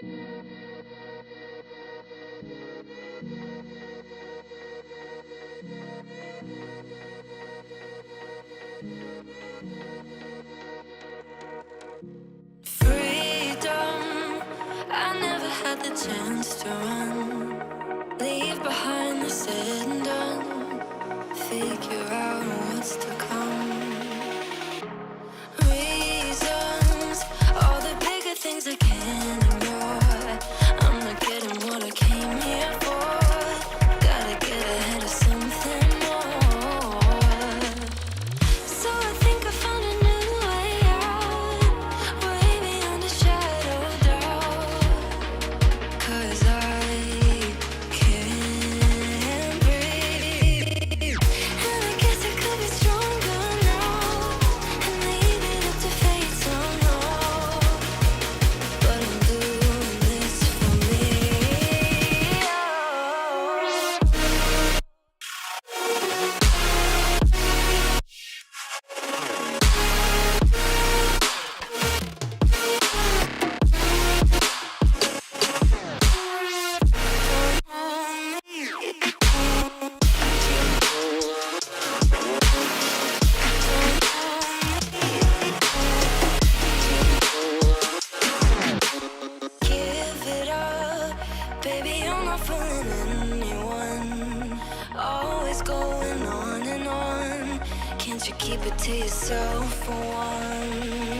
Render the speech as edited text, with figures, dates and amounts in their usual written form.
Freedom, I never had the chance to run. Leave behind the said and done. Figure out what's to come. Reasons, all the bigger things I can't ignore. I'm not getting what I came here for. Gotta get ahead of something more. So I think I found a new way out, way beyond a shadow of doubt. 'Cause I can't breathe, and I guess I could be stronger now and leave it up to fate somehow. But I'm doing this for me. Give it up, baby, you're not fooling anyone. Always going on and on. Can't you keep it to yourself for once?